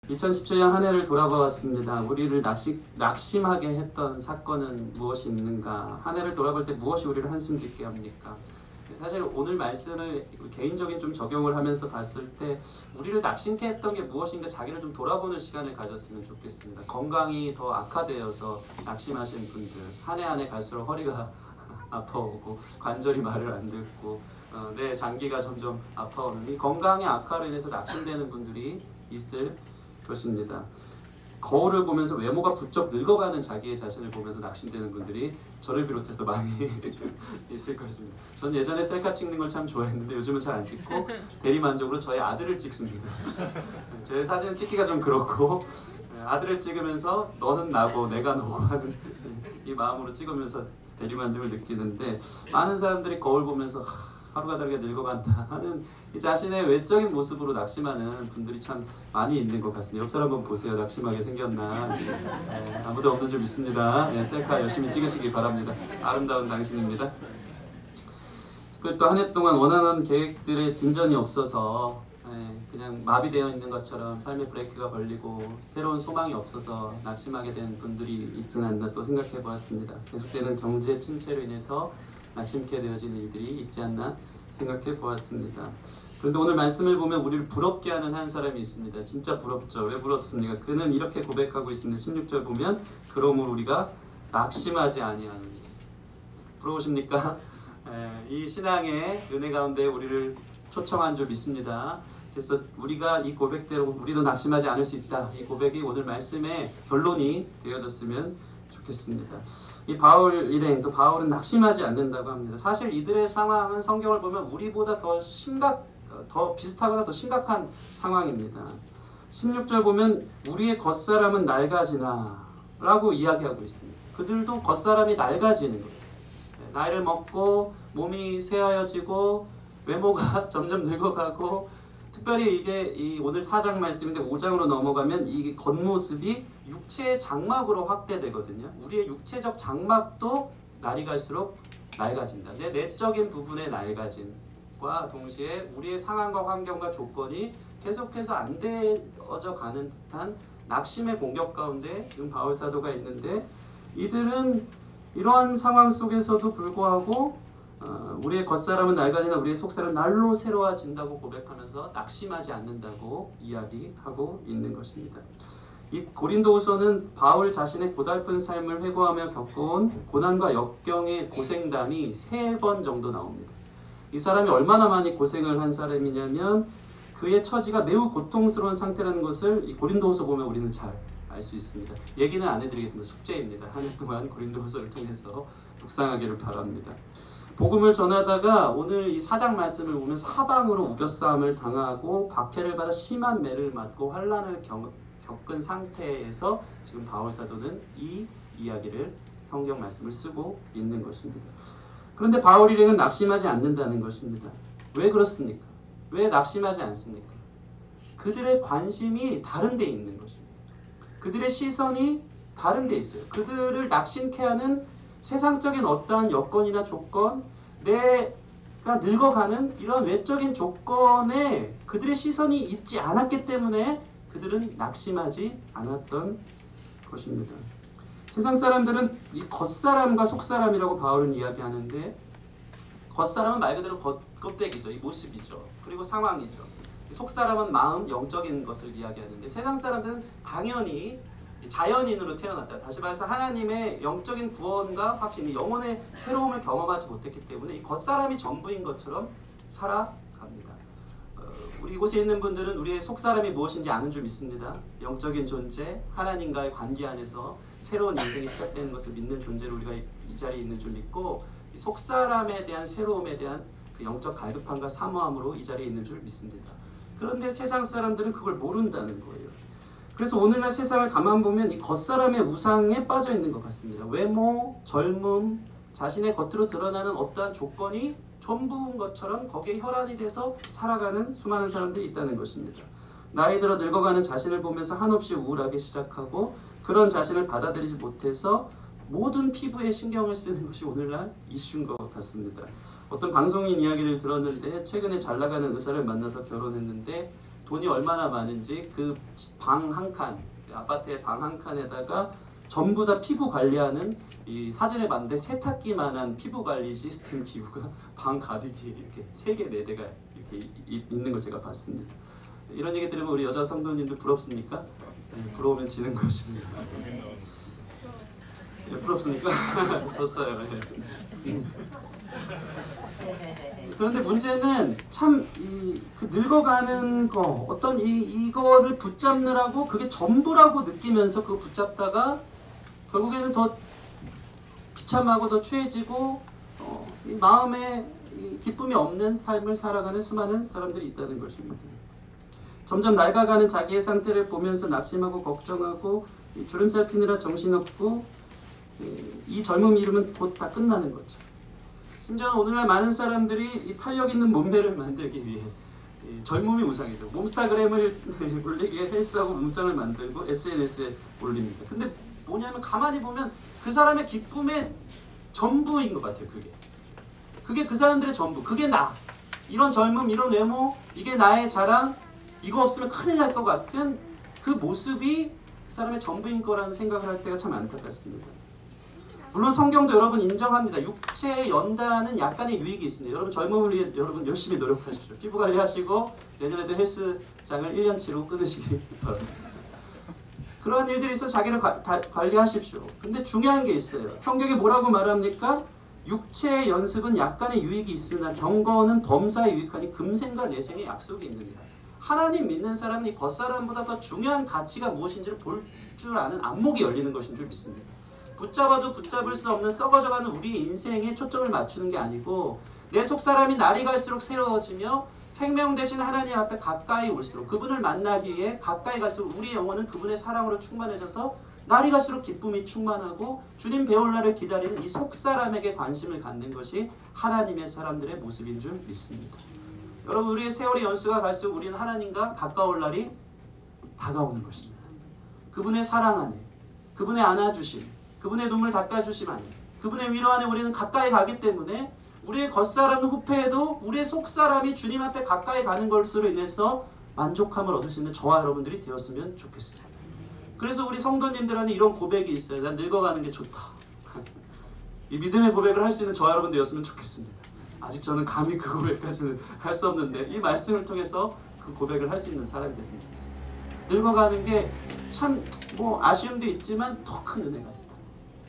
2017년 한 해를 돌아보았습니다. 우리를 낙심하게 했던 사건은 무엇이 있는가? 한 해를 돌아볼 때 무엇이 우리를 한숨 짓게 합니까? 사실 오늘 말씀을 개인적인 좀 적용을 하면서 봤을 때 우리를 낙심케 했던 게 무엇인가 자기를 좀 돌아보는 시간을 가졌으면 좋겠습니다. 건강이 더 악화되어서 낙심하신 분들, 한 해 한 해 갈수록 허리가 아파오고 관절이 말을 안 듣고 내 장기가 점점 아파오는 이 건강의 악화로 인해서 낙심되는 분들이 있을 것입니다. 거울을 보면서 외모가 부쩍 늙어가는 자기의 자신을 보면서 낙심되는 분들이 저를 비롯해서 많이 있을 것입니다. 전 예전에 셀카 찍는 걸 참 좋아했는데 요즘은 잘 안 찍고 대리만족으로 저의 아들을 찍습니다. 제 사진을 찍기가 좀 그렇고 아들을 찍으면서 너는 나고 내가 너고 하는 이 마음으로 찍으면서 대리만족을 느끼는데, 많은 사람들이 거울 보면서 하루가 다르게 늙어간다 하는 이 자신의 외적인 모습으로 낙심하는 분들이 참 많이 있는 것 같습니다. 옆 사람 한번 보세요. 낙심하게 생겼나? 아무도 없는 줄 믿습니다. 셀카 열심히 찍으시기 바랍니다. 아름다운 당신입니다. 또 한 해 동안 원하는 계획들의 진전이 없어서 그냥 마비되어 있는 것처럼 삶의 브레이크가 걸리고 새로운 소망이 없어서 낙심하게 된 분들이 있지는 않나 또 생각해 보았습니다. 계속되는 경제 침체로 인해서 낙심케 되어진 일들이 있지 않나 생각해 보았습니다. 그런데 오늘 말씀을 보면 우리를 부럽게 하는 한 사람이 있습니다. 진짜 부럽죠. 왜 부럽습니까? 그는 이렇게 고백하고 있습니다. 16절 보면 그러므로 우리가 낙심하지 아니하노니. 부러우십니까? 이 신앙의 은혜 가운데 우리를 초청한 줄 믿습니다. 그래서 우리가 이 고백대로 우리도 낙심하지 않을 수 있다. 이 고백이 오늘 말씀의 결론이 되어졌으면 좋겠습니다. 이 바울 일행, 또 바울은 낙심하지 않는다고 합니다. 사실 이들의 상황은 성경을 보면 우리보다 더 비슷하거나 더 심각한 상황입니다. 16절 보면 우리의 겉사람은 낡아지나 라고 이야기하고 있습니다. 그들도 겉사람이 낡아지는 거예요. 나이를 먹고 몸이 쇠하여지고 외모가 점점 늙어가고, 특별히 이게 이 오늘 4장 말씀인데 5장으로 넘어가면 이 겉모습이 육체의 장막으로 확대되거든요. 우리의 육체적 장막도 날이 갈수록 낡아진다. 내 내적인 부분의 낡아짐과 동시에 우리의 상황과 환경과 조건이 계속해서 안 되어져 가는 듯한 낙심의 공격 가운데 지금 바울 사도가 있는데, 이들은 이러한 상황 속에서도 불구하고 우리의 겉사람은 낡아지나 우리의 속사람은 날로 새로워진다고 고백하면서 낙심하지 않는다고 이야기하고 있는 것입니다. 이 고린도후서는 바울 자신의 고달픈 삶을 회고하며 겪어온 고난과 역경의 고생담이 3번 정도 나옵니다. 이 사람이 얼마나 많이 고생을 한 사람이냐면 그의 처지가 매우 고통스러운 상태라는 것을 이 고린도후서 보면 우리는 잘 알 수 있습니다. 얘기는 안 해드리겠습니다. 숙제입니다. 한 해 동안 고린도후서를 통해서 묵상하기를 바랍니다. 복음을 전하다가 오늘 이 4장 말씀을 보면 사방으로 우겨싸움을 당하고 박해를 받아 심한 매를 맞고 환난을 겪은 상태에서 지금 바울 사도는 이 이야기를 성경 말씀을 쓰고 있는 것입니다. 그런데 바울 일행은 낙심하지 않는다는 것입니다. 왜 그렇습니까? 왜 낙심하지 않습니까? 그들의 관심이 다른 데 있는 것입니다. 그들의 시선이 다른 데 있어요. 그들을 낙심케 하는 세상적인 어떠한 여건이나 조건, 내가 늙어가는 이런 외적인 조건에 그들의 시선이 있지 않았기 때문에 그들은 낙심하지 않았던 것입니다. 세상 사람들은 이 겉사람과 속사람이라고 바울은 이야기하는데, 겉사람은 말 그대로 껍데기죠. 이 모습이죠. 그리고 상황이죠. 속사람은 마음, 영적인 것을 이야기하는데, 세상 사람들은 당연히 자연인으로 태어났다. 다시 말해서 하나님의 영적인 구원과 확신, 영혼의 새로움을 경험하지 못했기 때문에 이 겉사람이 전부인 것처럼 살아갑니다. 우리 이곳에 있는 분들은 우리의 속사람이 무엇인지 아는 줄 믿습니다. 영적인 존재, 하나님과의 관계 안에서 새로운 인생이 시작되는 것을 믿는 존재로 우리가 이 자리에 있는 줄 믿고, 이 속사람에 대한 새로움에 대한 그 영적 갈급함과 사모함으로 이 자리에 있는 줄 믿습니다. 그런데 세상 사람들은 그걸 모른다는 거예요. 그래서 오늘날 세상을 가만 보면 이 겉사람의 우상에 빠져 있는 것 같습니다. 외모, 젊음, 자신의 겉으로 드러나는 어떠한 조건이 전부인 것처럼 거기에 혈안이 돼서 살아가는 수많은 사람들이 있다는 것입니다. 나이 들어 늙어가는 자신을 보면서 한없이 우울하게 시작하고, 그런 자신을 받아들이지 못해서 모든 피부에 신경을 쓰는 것이 오늘날 이슈인 것 같습니다. 어떤 방송인 이야기를 들었는데, 최근에 잘 나가는 의사를 만나서 결혼했는데 돈이 얼마나 많은지 그 방 한 칸, 아파트의 방 한 칸에다가 전부 다 피부 관리하는 이 사진에 봤는데 세탁기만한 피부 관리 시스템 기구가 방 가득히 이렇게 3개, 4대가 이렇게 있는 걸 제가 봤습니다. 이런 얘기 들으면 우리 여자 성도님들 부럽습니까? 네, 부러우면 지는 것입니다. 네, 부럽습니까? 졌어요. 네. 그런데 문제는 참 그 늙어가는 거 어떤 이거를 붙잡느라고 그게 전부라고 느끼면서 그거 붙잡다가 결국에는 더 비참하고 더 추해지고 이 마음에 이 기쁨이 없는 삶을 살아가는 수많은 사람들이 있다는 것입니다. 점점 낡아가는 자기의 상태를 보면서 낙심하고 걱정하고 주름살 피느라 정신없고 이 젊음이 이르면 곧 다 끝나는 거죠. 심지어는 오늘날 많은 사람들이 이 탄력 있는 몸매를 만들기 위해 젊음이 우상이죠. 몸스타그램을 올리기 위해 헬스하고 몸짱을 만들고 SNS에 올립니다. 근데 뭐냐면 가만히 보면 그 사람의 기쁨의 전부인 것 같아요. 그게 그 사람들의 전부. 그게 나. 이런 젊음, 이런 외모, 이게 나의 자랑, 이거 없으면 큰일 날 것 같은 그 모습이 그 사람의 전부인 거라는 생각을 할 때가 참 안타깝습니다. 물론 성경도 여러분 인정합니다. 육체의 연단은 약간의 유익이 있습니다. 여러분 젊음을 위해 여러분 열심히 노력하십시오. 피부 관리하시고 내년에도 헬스장을 1년치로 끊으시기 바랍니다. 그러한 일들이 있어 자기를 관리하십시오. 근데 중요한 게 있어요. 성경이 뭐라고 말합니까? 육체의 연습은 약간의 유익이 있으나 경건은 범사에 유익하니 금생과 내생의 약속이 있느니라. 하나님 믿는 사람은 이 겉사람보다 더 중요한 가치가 무엇인지를 볼 줄 아는 안목이 열리는 것인 줄 믿습니다. 붙잡아도 붙잡을 수 없는 썩어져가는 우리의 인생에 초점을 맞추는 게 아니고 내 속사람이 날이 갈수록 새로워지며 생명 되신 하나님 앞에 가까이 올수록 그분을 만나기 위해 가까이 갈수록 우리의 영혼은 그분의 사랑으로 충만해져서 날이 갈수록 기쁨이 충만하고 주님 배울 날을 기다리는 이 속사람에게 관심을 갖는 것이 하나님의 사람들의 모습인 줄 믿습니다. 여러분 우리의 세월의 연수가 갈수록 우리는 하나님과 가까울 날이 다가오는 것입니다. 그분의 사랑 안에, 그분의 안아주심, 그분의 눈물 닦아주심 안에, 그분의 위로 안에 우리는 가까이 가기 때문에 우리의 겉사람은 후패해도 우리의 속사람이 주님 앞에 가까이 가는 것으로 인해서 만족함을 얻을 수 있는 저와 여러분들이 되었으면 좋겠습니다. 그래서 우리 성도님들 안에 이런 고백이 있어요. 난 늙어가는 게 좋다. 이 믿음의 고백을 할 수 있는 저와 여러분 되었으면 좋겠습니다. 아직 저는 감히 그 고백까지는 할 수 없는데 이 말씀을 통해서 그 고백을 할 수 있는 사람이 됐으면 좋겠어요. 늙어가는 게 참 뭐 아쉬움도 있지만 더 큰 은혜가 있다.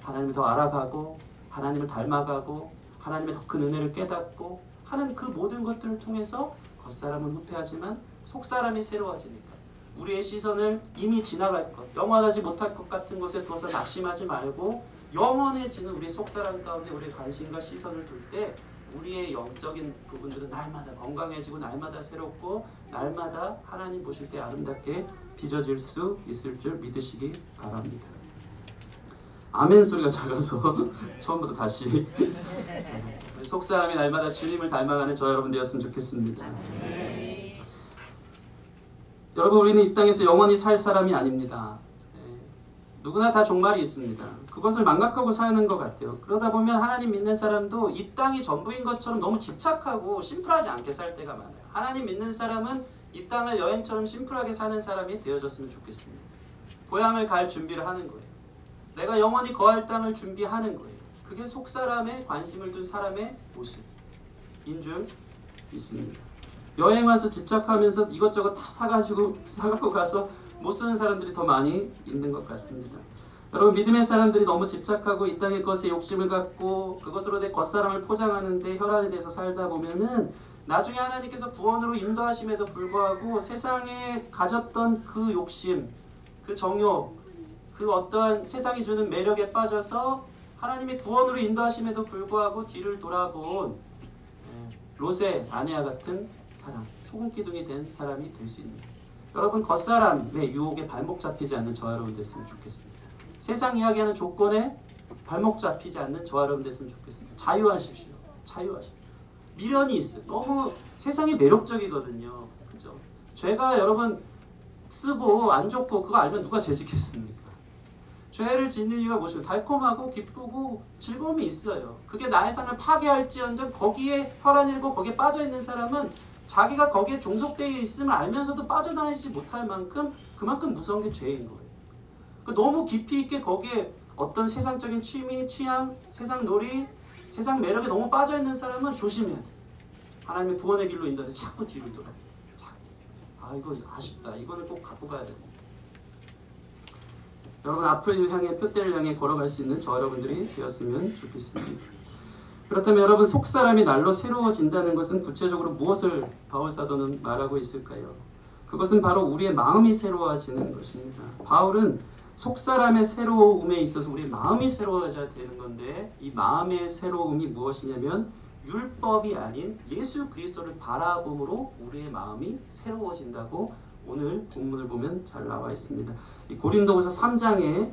하나님을 더 알아가고 하나님을 닮아가고 하나님의 더 큰 은혜를 깨닫고 하는 그 모든 것들을 통해서 겉사람은 후패하지만 속사람이 새로워지니까 우리의 시선을 이미 지나갈 것, 영원하지 못할 것 같은 것에 두어서 낙심하지 말고 영원해지는 우리의 속사람 가운데 우리의 관심과 시선을 둘 때 우리의 영적인 부분들은 날마다 건강해지고 날마다 새롭고 날마다 하나님 보실 때 아름답게 빚어질 수 있을 줄 믿으시기 바랍니다. 아멘 소리가 작아서 처음부터 다시 속사람이 날마다 주님을 닮아가는 저 여러분 되었으면 좋겠습니다. 여러분 우리는 이 땅에서 영원히 살 사람이 아닙니다. 누구나 다 종말이 있습니다. 그것을 망각하고 사는 것 같아요. 그러다 보면 하나님 믿는 사람도 이 땅이 전부인 것처럼 너무 집착하고 심플하지 않게 살 때가 많아요. 하나님 믿는 사람은 이 땅을 여행처럼 심플하게 사는 사람이 되어졌으면 좋겠습니다. 고향을 갈 준비를 하는 거예요. 내가 영원히 거할 땅을 준비하는 거예요. 그게 속사람에 관심을 둔 사람의 모습인 줄 믿습니다. 여행 와서 집착하면서 이것저것 다 사가고 가서 못 쓰는 사람들이 더 많이 있는 것 같습니다. 여러분 믿음의 사람들이 너무 집착하고 이 땅의 것에 욕심을 갖고 그것으로 내 겉사람을 포장하는데 혈안에 대해서 살다 보면은 나중에 하나님께서 구원으로 인도하심에도 불구하고 세상에 가졌던 그 욕심, 그 정욕, 그 어떠한 세상이 주는 매력에 빠져서 하나님의 구원으로 인도하심에도 불구하고 뒤를 돌아본 롯의 아내와 같은 사람, 소금 기둥이 된 사람이 될 수 있는 거예요. 여러분 겉사람의 유혹에 발목 잡히지 않는 저와 여러분 됐으면 좋겠습니다. 세상 이야기하는 조건에 발목 잡히지 않는 저와 여러분 됐으면 좋겠습니다. 자유하십시오. 자유하십시오. 미련이 있어요. 너무 세상이 매력적이거든요. 그죠? 죄가 여러분 쓰고 안 좋고 그거 알면 누가 죄 짓겠습니까? 죄를 짓는 이유가 무엇이고 달콤하고 기쁘고 즐거움이 있어요. 그게 나의 삶을 파괴할지언정 거기에 혈안이 되고 거기에 빠져있는 사람은 자기가 거기에 종속되어 있음을 알면서도 빠져나오지 못할 만큼 그만큼 무서운 게 죄인 거예요. 너무 깊이 있게 거기에 어떤 세상적인 취미, 취향, 세상 놀이, 세상 매력에 너무 빠져있는 사람은 조심해야 돼. 하나님의 구원의 길로 인도해서 자꾸 뒤로 돌아. 이거 아쉽다. 이거는 꼭 갖고 가야 돼. 여러분 앞을 향해 표대를 향해 걸어갈 수 있는 저 여러분들이 되었으면 좋겠습니다. 그렇다면 여러분 속사람이 날로 새로워진다는 것은 구체적으로 무엇을 바울 사도는 말하고 있을까요? 그것은 바로 우리의 마음이 새로워지는 것입니다. 바울은 속사람의 새로움에 있어서 우리의 마음이 새로워져야 되는 건데 이 마음의 새로움이 무엇이냐면 율법이 아닌 예수 그리스도를 바라봄으로 우리의 마음이 새로워진다고 오늘 본문을 보면 잘 나와 있습니다. 이 고린도후서 3장에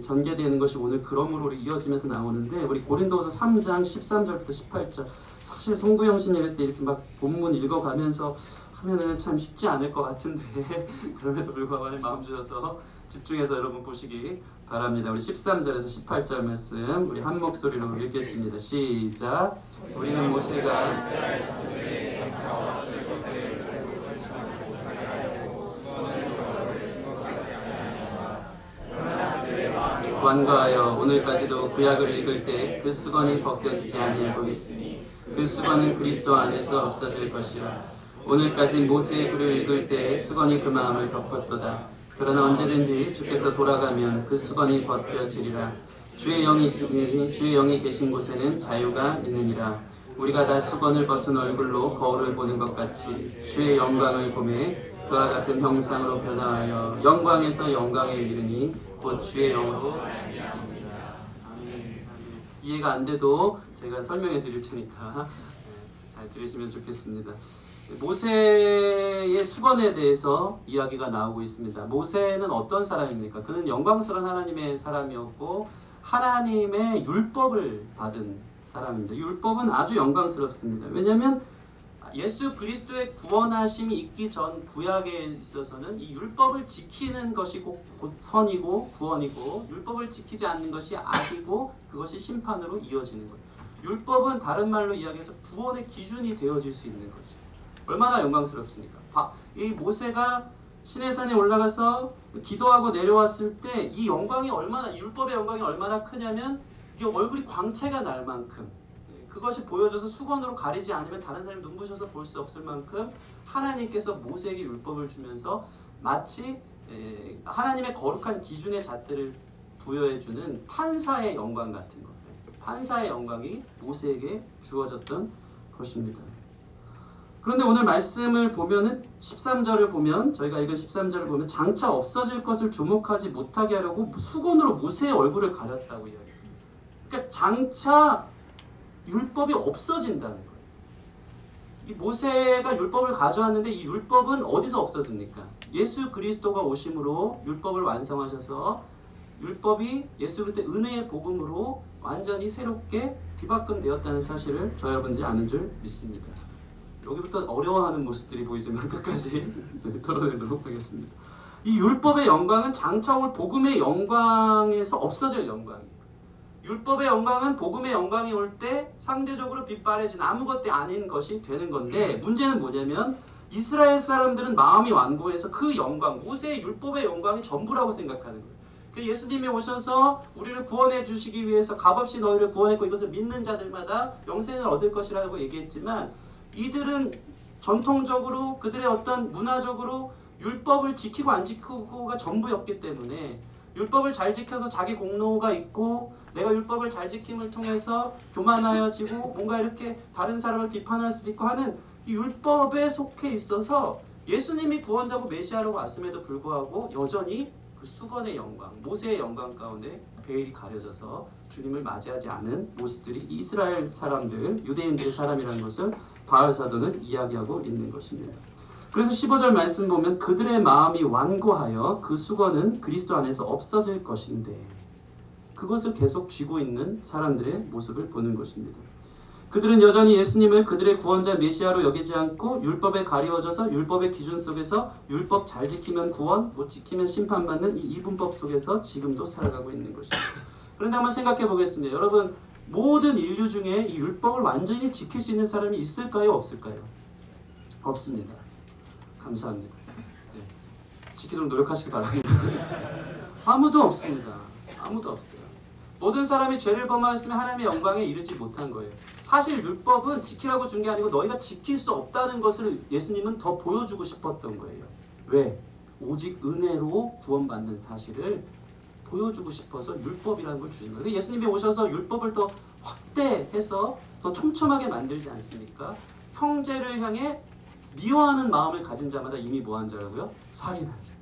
전개되는 것이 오늘 그러므로 이어지면서 나오는데 우리 고린도후서 3장 13절부터 18절 사실 송구영신 예배 때 이렇게 막 본문 읽어가면서 하면은 참 쉽지 않을 것 같은데 그럼에도 불구하고 마음 주셔서 집중해서 여러분 보시기 바랍니다. 우리 13절에서 18절 말씀 우리 한 목소리로 읽겠습니다. 시작. 우리는 모세가 완고하여 오늘까지도 구약을 읽을 때 그 수건이 벗겨지지 아니하고 있으니 그 수건은 그리스도 안에서 없어질 것이라. 오늘까지 모세의 글을 읽을 때 수건이 그 마음을 덮었도다. 그러나 언제든지 주께서 돌아가면 그 수건이 벗겨지리라. 주의 영이 계신 곳에는 자유가 있느니라. 우리가 다 수건을 벗은 얼굴로 거울을 보는 것 같이 주의 영광을 보매 그와 같은 형상으로 변화하여 영광에서 영광에 이르니 곧 주의 영으로 말미암으리라. 이해가 안 돼도 제가 설명해 드릴 테니까 잘 들으시면 좋겠습니다. 모세의 수건에 대해서 이야기가 나오고 있습니다. 모세는 어떤 사람입니까? 그는 영광스러운 하나님의 사람이었고 하나님의 율법을 받은 사람입니다. 율법은 아주 영광스럽습니다. 왜냐하면 예수 그리스도의 구원하심이 있기 전 구약에 있어서는 이 율법을 지키는 것이 곧 선이고 구원이고 율법을 지키지 않는 것이 악이고 그것이 심판으로 이어지는 거예요. 율법은 다른 말로 이야기해서 구원의 기준이 되어질 수 있는 거죠. 얼마나 영광스럽습니까? 이 모세가 시내산에 올라가서 기도하고 내려왔을 때 이 영광이 얼마나 율법의 영광이 얼마나 크냐면 이 얼굴이 광채가 날 만큼 그것이 보여져서 수건으로 가리지 않으면 다른 사람이 눈부셔서 볼 수 없을 만큼 하나님께서 모세에게 율법을 주면서 마치 하나님의 거룩한 기준의 잣대를 부여해주는 판사의 영광 같은 것, 판사의 영광이 모세에게 주어졌던 것입니다. 그런데 오늘 말씀을 보면은 13절을 보면 저희가 읽은 13절을 보면 장차 없어질 것을 주목하지 못하게 하려고 수건으로 모세의 얼굴을 가렸다고 이야기해요. 그러니까 장차 율법이 없어진다는 거예요. 이 모세가 율법을 가져왔는데 이 율법은 어디서 없어집니까? 예수 그리스도가 오심으로 율법을 완성하셔서 율법이 예수 그리스도의 은혜의 복음으로 완전히 새롭게 뒤바꿈되었다는 사실을 저 여러분들이 아는 줄 믿습니다. 여기부터 어려워하는 모습들이 보이지만 끝까지 털어내도록 하겠습니다. 이 율법의 영광은 장차 올 복음의 영광에서 없어질 영광이에요. 율법의 영광은 복음의 영광이 올 때 상대적으로 빛바래진 아무것도 아닌 것이 되는 건데 문제는 뭐냐면 이스라엘 사람들은 마음이 완고해서 그 영광, 모세의 율법의 영광이 전부라고 생각하는 거예요. 예수님이 오셔서 우리를 구원해 주시기 위해서 값없이 너희를 구원했고 이것을 믿는 자들마다 영생을 얻을 것이라고 얘기했지만 이들은 전통적으로 그들의 어떤 문화적으로 율법을 지키고 안 지키고가 전부였기 때문에 율법을 잘 지켜서 자기 공로가 있고 내가 율법을 잘 지킴을 통해서 교만하여지고 뭔가 이렇게 다른 사람을 비판할 수도 있고 하는 이 율법에 속해 있어서 예수님이 구원자고 메시아로 왔음에도 불구하고 여전히 그 수건의 영광, 모세의 영광 가운데 베일이 가려져서 주님을 맞이하지 않은 모습들이 이스라엘 사람들, 유대인들의 사람이라는 것을 바울 사도는 이야기하고 있는 것입니다. 그래서 15절 말씀 보면 그들의 마음이 완고하여 그 수건은 그리스도 안에서 없어질 것인데 그것을 계속 쥐고 있는 사람들의 모습을 보는 것입니다. 그들은 여전히 예수님을 그들의 구원자 메시아로 여기지 않고 율법에 가리워져서 율법의 기준 속에서 율법 잘 지키면 구원, 못 지키면 심판받는 이 이분법 속에서 지금도 살아가고 있는 것입니다. 그런데 한번 생각해 보겠습니다. 여러분, 모든 인류 중에 이 율법을 완전히 지킬 수 있는 사람이 있을까요? 없을까요? 없습니다. 감사합니다. 네. 지키도록 노력하시기 바랍니다. 아무도 없습니다. 아무도 없어요. 모든 사람이 죄를 범하였으면 하나님의 영광에 이르지 못한 거예요. 사실 율법은 지키라고 준 게 아니고 너희가 지킬 수 없다는 것을 예수님은 더 보여주고 싶었던 거예요. 왜? 오직 은혜로 구원받는 사실을 보여주고 싶어서 율법이라는 걸 주신 거예요. 예수님이 오셔서 율법을 더 확대해서 더 촘촘하게 만들지 않습니까? 형제를 향해 미워하는 마음을 가진 자마다 이미 뭐한 자라고요? 살인한 자.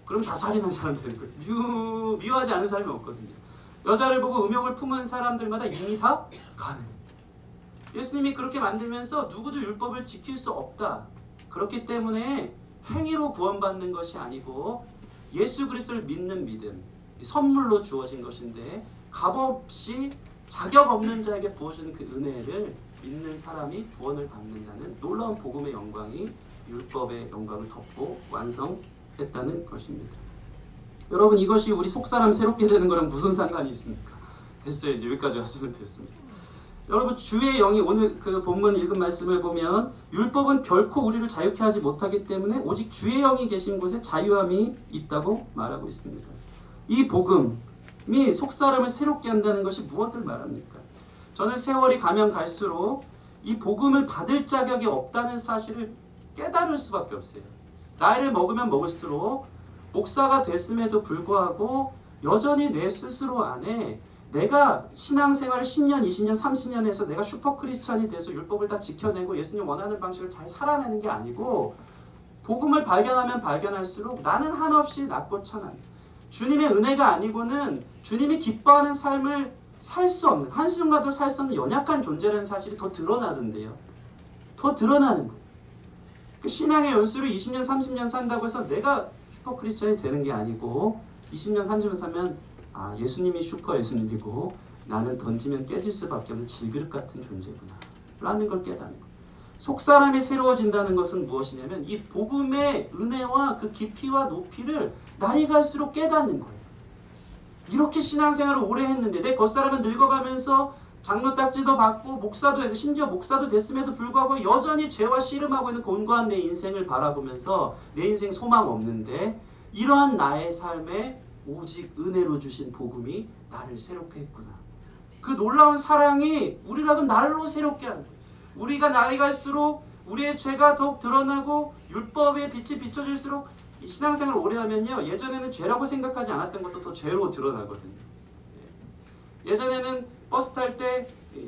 그럼 다 살인한 사람 되는 거예요. 미워하지 않는 사람이 없거든요. 여자를 보고 음욕을 품은 사람들마다 이미 다 가늠했다. 예수님이 그렇게 만들면서 누구도 율법을 지킬 수 없다. 그렇기 때문에 행위로 구원받는 것이 아니고 예수 그리스도를 믿는 믿음, 선물로 주어진 것인데 값없이 자격 없는 자에게 부어주는 그 은혜를 믿는 사람이 구원을 받는다는 놀라운 복음의 영광이 율법의 영광을 덮고 완성했다는 것입니다. 여러분, 이것이 우리 속사람 새롭게 되는 거랑 무슨 상관이 있습니까? 됐어요. 이제 여기까지 왔으면 됐습니다. 여러분, 주의 영이 오늘 그 본문 읽은 말씀을 보면 율법은 결코 우리를 자유케 하지 못하기 때문에 오직 주의 영이 계신 곳에 자유함이 있다고 말하고 있습니다. 이 복음이 속사람을 새롭게 한다는 것이 무엇을 말합니까? 저는 세월이 가면 갈수록 이 복음을 받을 자격이 없다는 사실을 깨달을 수밖에 없어요. 나이를 먹으면 먹을수록 목사가 됐음에도 불구하고 여전히 내 스스로 안에 내가 신앙생활을 10년, 20년, 30년 해서 내가 슈퍼 크리스찬이 돼서 율법을 다 지켜내고 예수님 원하는 방식을 잘 살아내는 게 아니고 복음을 발견하면 발견할수록 나는 한없이 낮고 천한 주님의 은혜가 아니고는 주님이 기뻐하는 삶을 살 수 없는, 한순간도 살 수 없는 연약한 존재라는 사실이 더 드러나던데요. 더 드러나는 거예요. 그 신앙의 연수를 20년, 30년 산다고 해서 내가 슈퍼 크리스찬이 되는 게 아니고 20년, 30년 살면 예수님이 슈퍼 예수님이고 나는 던지면 깨질 수밖에 없는 질그릇 같은 존재구나 라는 걸 깨닫는 거예요. 속사람이 새로워진다는 것은 무엇이냐면 이 복음의 은혜와 그 깊이와 높이를 날이 갈수록 깨닫는 거예요. 이렇게 신앙생활을 오래 했는데 내 겉사람은 늙어가면서 장로 딱지도 받고 목사도 해도 심지어 목사도 됐음에도 불구하고 여전히 죄와 씨름하고 있는 곤고한 내 인생을 바라보면서 내 인생 소망 없는데 이러한 나의 삶에 오직 은혜로 주신 복음이 나를 새롭게 했구나. 그 놀라운 사랑이 우리라고 날로 새롭게 하는 거예요. 우리가 날이 갈수록 우리의 죄가 더욱 드러나고 율법의 빛이 비춰질수록 이 신앙생활을 오래 하면요. 예전에는 죄라고 생각하지 않았던 것도 더 죄로 드러나거든요. 예전에는 버스 탈 때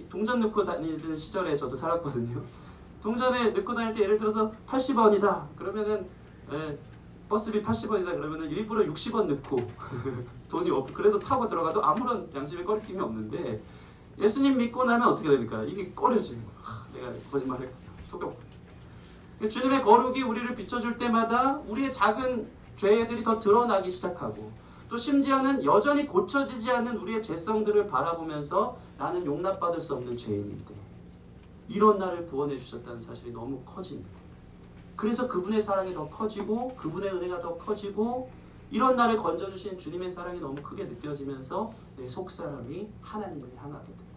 동전 넣고 다니던 시절에 저도 살았거든요. 동전에 넣고 다닐 때 예를 들어서 80원이다. 그러면은 버스비 80원이다 그러면은 일부러 60원 넣고 돈이 없고 그래도 타고 들어가도 아무런 양심의 꺼리낌이 없는데 예수님 믿고 나면 어떻게 됩니까? 이게 꺼려지는 거예요. 내가 거짓말했구나. 속였구나. 주님의 거룩이 우리를 비춰줄 때마다 우리의 작은 죄들이 더 드러나기 시작하고 또 심지어는 여전히 고쳐지지 않는 우리의 죄성들을 바라보면서 나는 용납받을 수 없는 죄인인데 이런 나를 구원해 주셨다는 사실이 너무 커지는 거예요. 그래서 그분의 사랑이 더 커지고 그분의 은혜가 더 커지고 이런 나를 건져주신 주님의 사랑이 너무 크게 느껴지면서 내 속사람이 하나님을 향하게 되고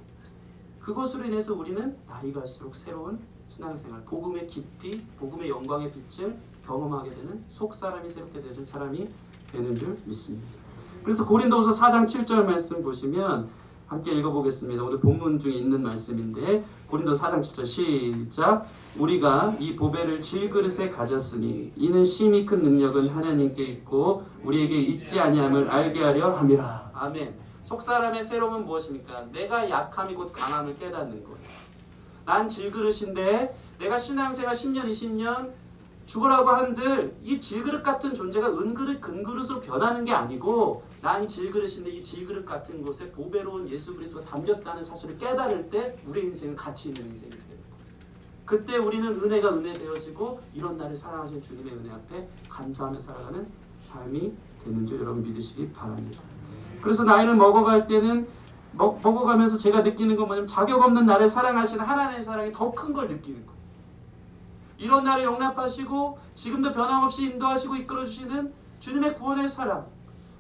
그것으로 인해서 우리는 날이 갈수록 새로운 신앙생활, 복음의 깊이, 복음의 영광의 빛을 경험하게 되는 속사람이 새롭게 되어진 사람이 되는 줄 믿습니다. 그래서 고린도후서 4장 7절 말씀 보시면 함께 읽어보겠습니다. 오늘 본문 중에 있는 말씀인데 고린도서 4장 7절 시작. 우리가 이 보배를 질그릇에 가졌으니 이는 심히 큰 능력은 하나님께 있고 우리에게 있지 아니함을 알게 하려 함이라. 아멘. 속사람의 새로움은 무엇입니까? 내가 약함이 곧 강함을 깨닫는 거예요. 난 질그릇인데 내가 신앙생활 10년 20년 죽으라고 한들 이 질그릇 같은 존재가 은그릇 금그릇으로 변하는 게 아니고 난 질그릇인데 이 질그릇 같은 곳에 보배로운 예수 그리스도가 담겼다는 사실을 깨달을 때 우리의 인생은 가치 있는 인생이 되는 거예요. 그때 우리는 은혜가 은혜 되어지고 이런 나를 사랑하신 주님의 은혜 앞에 감사하며 살아가는 삶이 되는 줄 여러분 믿으시기 바랍니다. 그래서 나이를 먹어갈 때는 먹어가면서 제가 느끼는 건 뭐냐면 자격 없는 나를 사랑하시는 하나님의 사랑이 더 큰 걸 느끼는 거예요. 이런 나를 용납하시고 지금도 변함없이 인도하시고 이끌어주시는 주님의 구원의 사랑,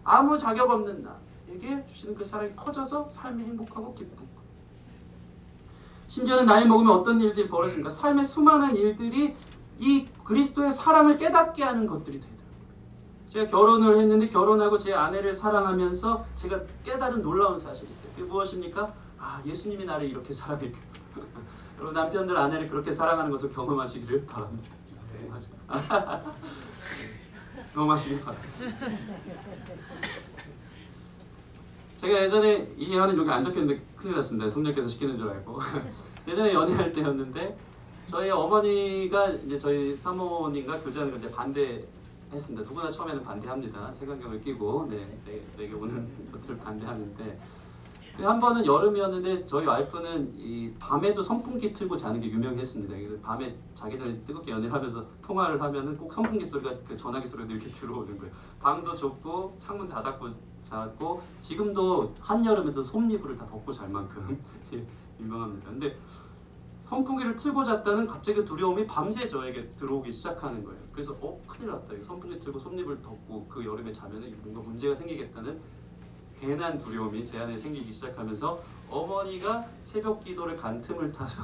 아무 자격 없는 나에게 주시는 그 사랑이 커져서 삶이 행복하고 기쁘고 심지어는 나이 먹으면 어떤 일들이 벌어집니까? 삶의 수많은 일들이 이 그리스도의 사랑을 깨닫게 하는 것들이 되더라고요. 제가 결혼을 했는데 결혼하고 제 아내를 사랑하면서 제가 깨달은 놀라운 사실이 있어요. 그게 무엇입니까? 아, 예수님이 나를 이렇게 사랑했구나. 여러분, 남편들 아내를 그렇게 사랑하는 것을 경험하시기를 바랍니다. 경험하시길 바랍니다. 제가 예전에 이 예화는 여기 안 적혔는데 큰일 났습니다. 성령께서 시키는 줄 알고. 예전에 연애할 때였는데 저희 어머니가 이제 저희 사모님과 교제하는 걸 이제 반대했습니다. 누구나 처음에는 반대합니다. 색안경을 끼고 내게 오는 것들을 반대하는데, 한 번은 여름이었는데 저희 와이프는 이 밤에도 선풍기 틀고 자는 게 유명했습니다. 밤에 자기 전에 뜨겁게 연애를 하면서 통화를 하면은 꼭 선풍기 소리가, 그 전화기 소리가 이렇게 들어오는 거예요. 방도 좁고 창문 다 닫고 자고, 지금도 한여름에도 솜이불을 다 덮고 잘 만큼 유명합니다. 근데 선풍기를 틀고 잤다는 갑자기 두려움이 밤새 저에게 들어오기 시작하는 거예요. 그래서 큰일 났다. 선풍기 틀고 솜잎을 덮고 그 여름에 자면은 뭔가 문제가 생기겠다는 괜한 두려움이 제 안에 생기기 시작하면서 어머니가 새벽 기도를 간 틈을 타서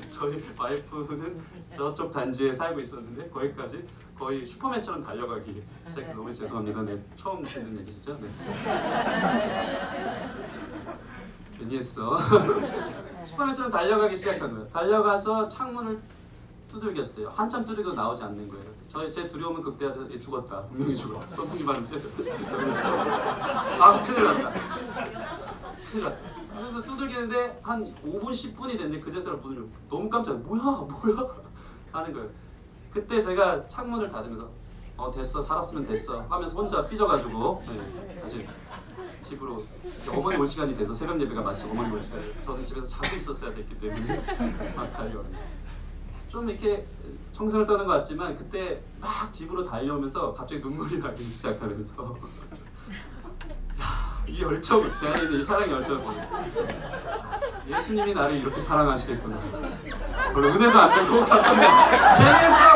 저희 와이프는 저쪽 단지에 살고 있었는데 거기까지 거의 슈퍼맨처럼 달려가기 시작해서 너무 죄송합니다. 네, 처음 듣는 얘기시죠? 네. 괜히 했어. 슈퍼맨처럼 달려가기 시작한 거예요. 달려가서 창문을 두들겼어요. 한참 두들겨도 나오지 않는 거예요. 제 두려움은 극대화돼서 죽었다. 분명히 죽었다. 선풍기 바람 쐬다. 아, 큰일 났다. 큰일 났다. 그래서 두들기는데 한 5분, 10분이 됐는데 그제서야 문을 너무 깜짝 뭐야 하는 거예요. 그때 제가 창문을 닫으면서 됐어, 살았으면 됐어 하면서 혼자 삐져가지고 다시 집으로, 어머니 올 시간이 돼서 새벽 예배가 맞죠. 어머니 올 시간이, 저는 집에서 자고 있었어야 됐기 때문에 막 달려오는, 좀 이렇게 청승을 떠는 것 같지만 그때 막 집으로 달려오면서 갑자기 눈물이 나기 시작하면서 이 열정을, 제 안에 있는 이 사랑의 열정을 보냈어요. 예수님이 나를 이렇게 사랑하시겠구나. 원래 은혜도 안 되고 감동돼. 괜히 했어.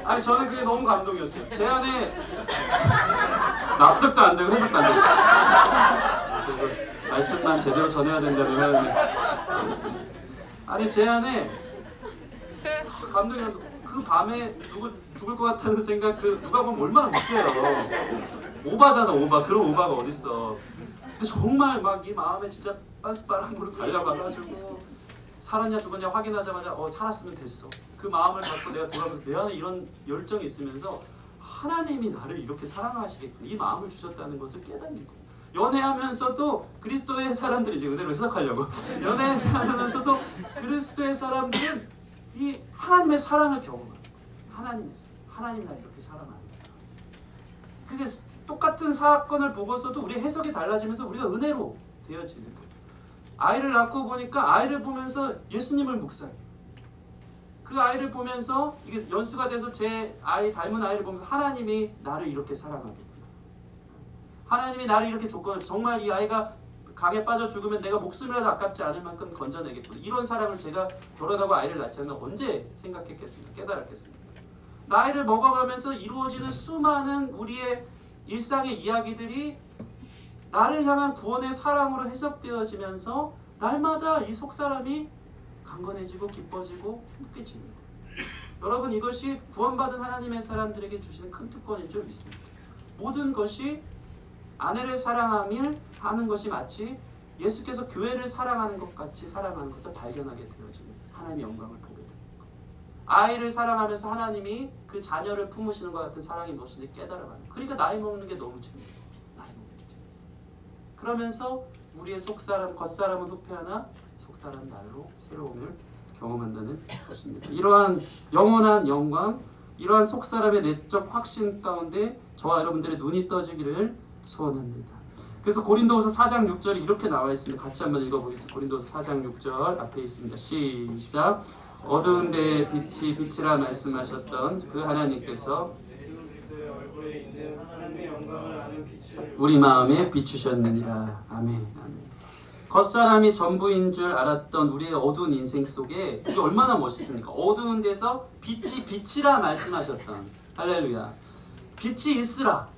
아니, 저는 그게 너무 감동이었어요. 제 안에 납득도 안 되고 해석도 안 되고, 그래서 말씀만 제대로 전해야 된다는 하나님이 좋겠습니다. 아니, 제 안에 감동이 나서 그 밤에 누구 죽을 것 같다는 생각, 누가 보면 얼마나 웃겨요. 오바잖아, 오바. 그런 오바가 어딨어. 근데 정말 막 이 마음에 진짜 빤스바람으로 달려가가지고 살았냐 죽었냐 확인하자마자 살았으면 됐어. 그 마음을 갖고 내가 돌아보면서 내 안에 이런 열정이 있으면서 하나님이 나를 이렇게 사랑하시겠구나, 이 마음을 주셨다는 것을 깨닫는 거예요. 연애하면서도 그리스도의 사람들이, 이제 은혜로 해석하려고, 연애하면서도 그리스도의 사람들은 이 하나님의 사랑을 경험하는 거예요. 하나님이 나를 이렇게 사랑하는 거예요. 그게 똑같은 사건을 보고서도 우리의 해석이 달라지면서 우리가 은혜로 되어지는 거예요. 아이를 낳고 보니까 아이를 보면서 예수님을 묵상해요. 그 아이를 보면서 이게 연수가 돼서 제 아이, 닮은 아이를 보면서 하나님이 나를 이렇게 사랑하겠구나. 하나님이 나를 이렇게 정말 이 아이가 강에 빠져 죽으면 내가 목숨이라도 아깝지 않을 만큼 건져내겠구나. 이런 사랑을 제가 결혼하고 아이를 낳지 않으면 언제 생각했겠습니까? 깨달았겠습니까? 나이를 먹어가면서 이루어지는 수많은 우리의 일상의 이야기들이 나를 향한 구원의 사랑으로 해석되어지면서 날마다 이 속사람이 강건해지고 기뻐지고 행복해지는 거예요. 여러분, 이것이 구원받은 하나님의 사람들에게 주시는 큰 특권인 줄 믿습니다. 모든 것이 아내를 사랑하는 것이 마치 예수께서 교회를 사랑하는 것 같이 사랑하는 것을 발견하게 되어지는 하나님의 영광을 보게 됩니다. 아이를 사랑하면서 하나님이 그 자녀를 품으시는 것 같은 사랑이 무엇인지 깨달아가는 거예요. 그러니까 나이 먹는 게 너무 재밌어요. 나이 먹는 게 재밌어요. 그러면서 우리의 속사람, 겉사람은 후패하나 속사람 날로 새로움을 경험한다는 것입니다. 이러한 영원한 영광, 이러한 속사람의 내적 확신 가운데 저와 여러분들의 눈이 떠지기를 소원합니다. 그래서 고린도후서 4장 6절이 이렇게 나와 있습니다. 같이 한번 읽어보겠습니다. 고린도후서 4장 6절 앞에 있습니다. 시작. 어두운 데에 빛이 빛이라 말씀하셨던 그 하나님께서 우리 마음에 비추셨느니라. 아멘. 아멘. 겉사람이 전부인 줄 알았던 우리의 어두운 인생 속에 이게 얼마나 멋있습니까? 어두운 데서 빛이 빛이라 말씀하셨던, 할렐루야. 빛이 있으라.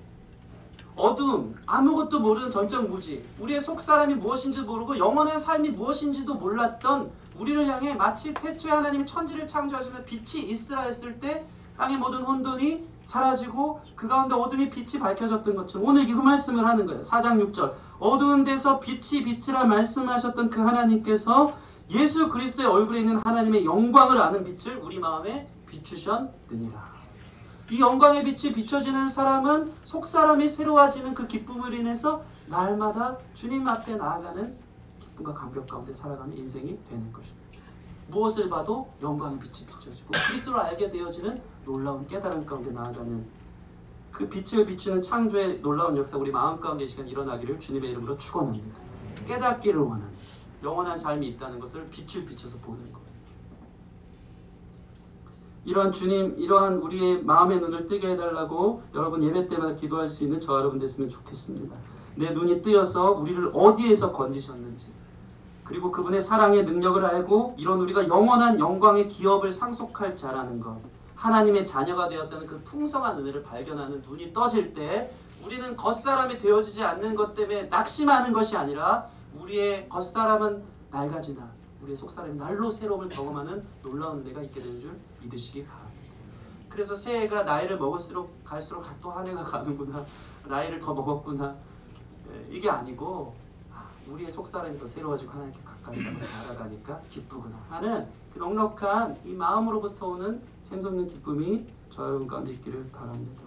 어두움, 아무것도 모르는 전적무지, 우리의 속사람이 무엇인지 모르고 영원한 삶이 무엇인지도 몰랐던 우리를 향해 마치 태초에 하나님이 천지를 창조하시며 빛이 있으라 했을 때 땅의 모든 혼돈이 사라지고 그 가운데 어둠이 빛이 밝혀졌던 것처럼 오늘 이 말씀을 하는 거예요. 4장 6절 어두운 데서 빛이 빛이라 말씀하셨던 그 하나님께서 예수 그리스도의 얼굴에 있는 하나님의 영광을 아는 빛을 우리 마음에 비추셨느니라. 이 영광의 빛이 비춰지는 사람은 속사람이 새로워지는 그 기쁨을 인해서 날마다 주님 앞에 나아가는 기쁨과 감격 가운데 살아가는 인생이 되는 것입니다. 무엇을 봐도 영광의 빛이 비춰지고 그리스도를 알게 되어지는 놀라운 깨달음 가운데 나아가는 그 빛을 비추는 창조의 놀라운 역사 우리 마음 가운데 이 시간 일어나기를 주님의 이름으로 축원합니다. 깨닫기를 원하는 영원한 삶이 있다는 것을 빛을 비춰서 보는 것. 이러한 주님, 이러한 우리의 마음의 눈을 뜨게 해달라고 여러분 예배 때마다 기도할 수 있는 저와 여러분 됐으면 좋겠습니다. 내 눈이 뜨여서 우리를 어디에서 건지셨는지, 그리고 그분의 사랑의 능력을 알고 이런 우리가 영원한 영광의 기업을 상속할 자라는 것, 하나님의 자녀가 되었다는 그 풍성한 은혜를 발견하는 눈이 떠질 때 우리는 겉사람이 되어지지 않는 것 때문에 낙심하는 것이 아니라 우리의 겉사람은 낡아지나 우리의 속사람이 날로 새로움을 경험하는 놀라운 은혜가 있게 되는 줄 믿으시기 바랍니다. 그래서 새해가 나이를 먹을수록 갈수록 또 한 해가 가는구나, 나이를 더 먹었구나, 이게 아니고 우리의 속사람이 더 새로워지고 하나님께 가까이 나아가니까 기쁘구나 하는 그 넉넉한 이 마음으로부터 오는 샘솟는 기쁨이 저 여러분 가운데 있기를 바랍니다.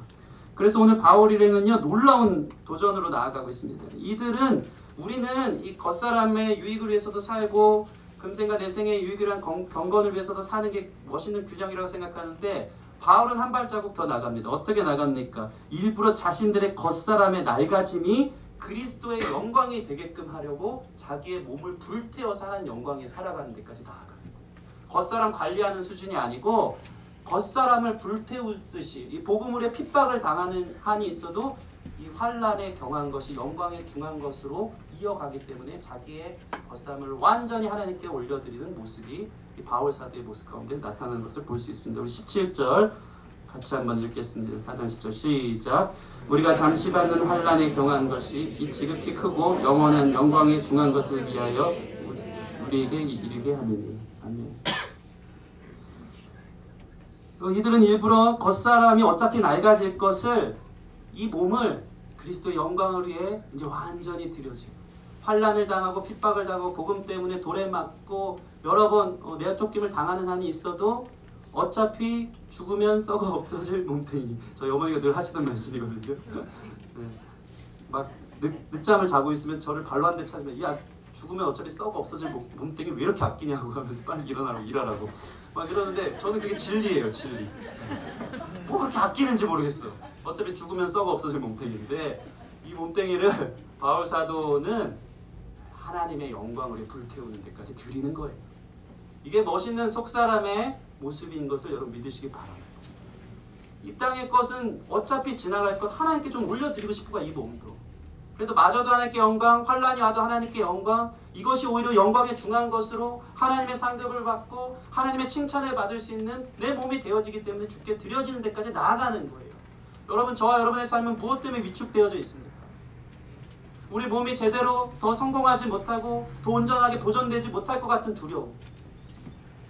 그래서 오늘 바울 일행은요 놀라운 도전으로 나아가고 있습니다. 이들은 우리는 이 겉사람의 유익을 위해서도 살고 금생과 내생의 유익을 위한 경건을 위해서도 사는 게 멋있는 규정이라고 생각하는데 바울은 한 발자국 더 나갑니다. 어떻게 나갑니까? 일부러 자신들의 겉사람의 낡아짐이 그리스도의 영광이 되게끔 하려고 자기의 몸을 불태워서 하나님 영광에 살아가는 데까지 나아가는 거예요. 겉사람 관리하는 수준이 아니고 겉사람을 불태우듯이 이 복음으로의 핍박을 당하는 한이 있어도 이 환난에 경한 것이 영광에 중한 것으로 이어가기 때문에 자기의 겉사람을 완전히 하나님께 올려드리는 모습이 이 바울 사도의 모습 가운데 나타나는 것을 볼 수 있습니다. 우리 17절 같이 한번 읽겠습니다. 4장 10절 시작. 우리가 잠시 받는 환난에 경한 것이 이 지극히 크고 영원한 영광에 중한 것을 위하여 우리에게 이르게 하느니. 아멘. 이들은 일부러 겉사람이 어차피 낡아질 것을 이 몸을 그리스도의 영광을 위해 이제 완전히 드려지고 환난을 당하고 핍박을 당하고 복음 때문에 돌에 맞고 여러 번 내쫓김을 당하는 한이 있어도 어차피 죽으면 썩어 없어질 몸뚱이. 저희 어머니가 늘 하시던 말씀이거든요. 네. 막 늦잠을 자고 있으면 저를 발로 한 대 찾으면 야 죽으면 어차피 썩어 없어질 몸뚱이 왜 이렇게 아끼냐고 하면서 빨리 일어나라고 일하라고 막 이러는데 저는 그게 진리예요. 진리. 뭐 그렇게 아끼는지 모르겠어. 어차피 죽으면 썩어 없어질 몸뚱이인데 이 몸뚱이를 바울 사도는 하나님의 영광으로 불태우는 데까지 드리는 거예요. 이게 멋있는 속사람의 모습인 것을 여러분 믿으시기 바랍니다. 이 땅의 것은 어차피 지나갈 것 하나님께 좀 올려드리고 싶은 거야. 이 몸도. 그래도 마저도 하나님께 영광, 환난이 와도 하나님께 영광, 이것이 오히려 영광에 중한 것으로 하나님의 상급을 받고 하나님의 칭찬을 받을 수 있는 내 몸이 되어지기 때문에 주께 드려지는 데까지 나아가는 거예요. 여러분, 저와 여러분의 삶은 무엇 때문에 위축되어져 있습니까? 우리 몸이 제대로 더 성공하지 못하고 더 온전하게 보존되지 못할 것 같은 두려움,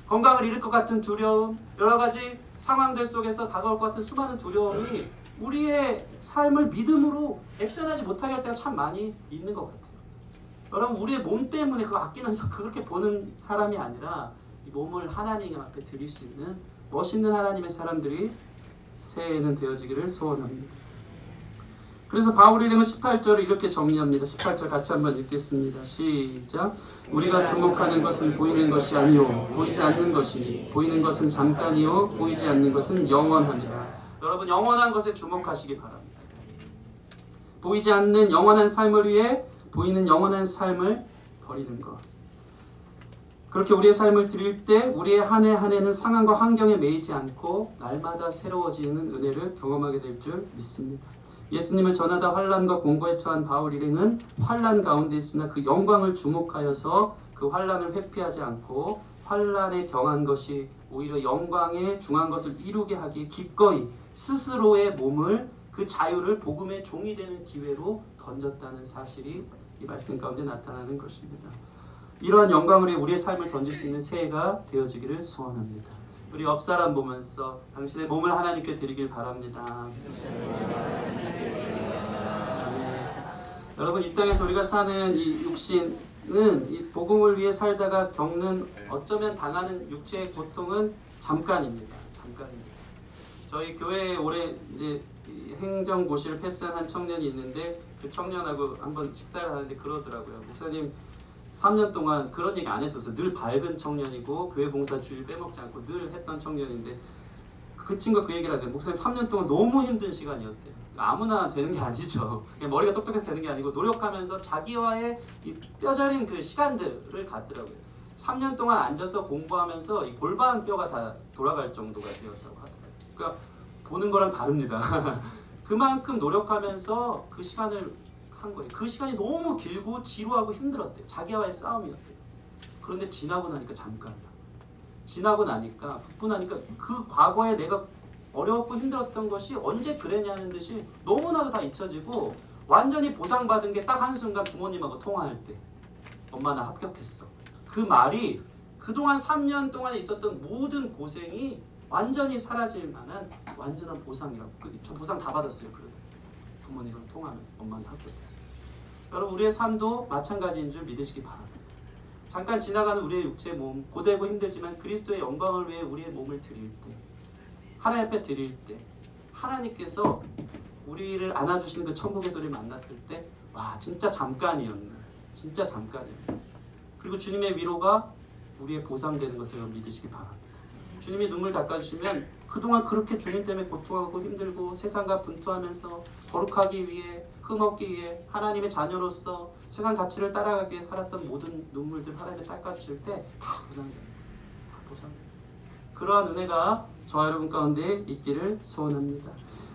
건강을 잃을 것 같은 두려움, 여러 가지 상황들 속에서 다가올 것 같은 수많은 두려움이 우리의 삶을 믿음으로 액션하지 못하게 할 때가 참 많이 있는 것 같아요. 여러분, 우리의 몸 때문에 그거 아끼면서 그렇게 보는 사람이 아니라 이 몸을 하나님 앞에 드릴 수 있는 멋있는 하나님의 사람들이 새해에는 되어지기를 소원합니다. 그래서 바울 일행은 18절을 이렇게 정리합니다. 18절 같이 한번 읽겠습니다. 시작. 우리가 주목하는 것은 보이는 것이 아니요 보이지 않는 것이니 보이는 것은 잠깐이요 보이지 않는 것은 영원하니라. 여러분, 영원한 것에 주목하시기 바랍니다. 보이지 않는 영원한 삶을 위해 보이는 영원한 삶을 버리는 것. 그렇게 우리의 삶을 드릴 때 우리의 한 해 한 해는 상황과 환경에 매이지 않고 날마다 새로워지는 은혜를 경험하게 될 줄 믿습니다. 예수님을 전하다 환난과 공고에 처한 바울 일행은 환난 가운데 있으나 그 영광을 주목하여서 그 환난을 회피하지 않고 환난에 경한 것이 오히려 영광에 중한 것을 이루게 하기에 기꺼이 스스로의 몸을 그 자유를 복음의 종이 되는 기회로 던졌다는 사실이 이 말씀 가운데 나타나는 것입니다. 이러한 영광을 위해 우리의 삶을 던질 수 있는 새해가 되어지기를 소원합니다. 우리 옆 사람 보면서 당신의 몸을 하나님께 드리길 바랍니다. 네. 여러분, 이 땅에서 우리가 사는 이 육신은 이 복음을 위해 살다가 겪는 어쩌면 당하는 육체의 고통은 잠깐입니다. 잠깐입니다. 저희 교회에 올해 이제 행정고시를 패스한 한 청년이 있는데 그 청년하고 한번 식사를 하는데 그러더라고요. 목사님 3년 동안 그런 얘기 안 했었어요. 늘 밝은 청년이고 교회 봉사 주일 빼먹지 않고 늘 했던 청년인데 그 친구가 그 얘기를 하더라고요. 목사님 3년 동안 너무 힘든 시간이었대요. 아무나 되는 게 아니죠. 그냥 머리가 똑똑해서 되는 게 아니고 노력하면서 자기와의 이 뼈저린 그 시간들을 갖더라고요. 3년 동안 앉아서 공부하면서 이 골반뼈가 다 돌아갈 정도가 되었다고 하더라고요. 그러니까 보는 거랑 다릅니다. 그만큼 노력하면서 그 시간을 한 거예요. 그 시간이 너무 길고 지루하고 힘들었대요. 자기와의 싸움이었대요. 그런데 지나고 나니까 잠깐이야. 지나고 나니까 붙고 나니까 그 과거에 내가 어려웠고 힘들었던 것이 언제 그랬냐는 듯이 너무나도 다 잊혀지고 완전히 보상받은 게 딱 한순간 부모님하고 통화할 때 엄마 나 합격했어. 그 말이 그동안 3년 동안에 있었던 모든 고생이 완전히 사라질 만한 완전한 보상이라고. 저 보상 다 받았어요. 그래도 부모님이랑 통화하면서 엄마는 합격했어요. 여러분, 우리의 삶도 마찬가지인 줄 믿으시기 바랍니다. 잠깐 지나가는 우리의 육체의 몸, 고되고 힘들지만 그리스도의 영광을 위해 우리의 몸을 드릴 때, 하나님 앞에 드릴 때, 하나님께서 우리를 안아주시는 그 천국의 소리를 만났을 때, 와, 진짜 잠깐이었네. 진짜 잠깐이었네. 그리고 주님의 위로가 우리의 보상되는 것을 믿으시기 바랍니다. 주님이 눈물 닦아주시면 그동안 그렇게 주님 때문에 고통하고 힘들고 세상과 분투하면서 거룩하기 위해, 흠없기 위해 하나님의 자녀로서 세상 가치를 따라가기 위해 살았던 모든 눈물들 하나님이 닦아주실 때 다 보상됩니다. 다 보상됩니다. 그러한 은혜가 저와 여러분 가운데 있기를 소원합니다.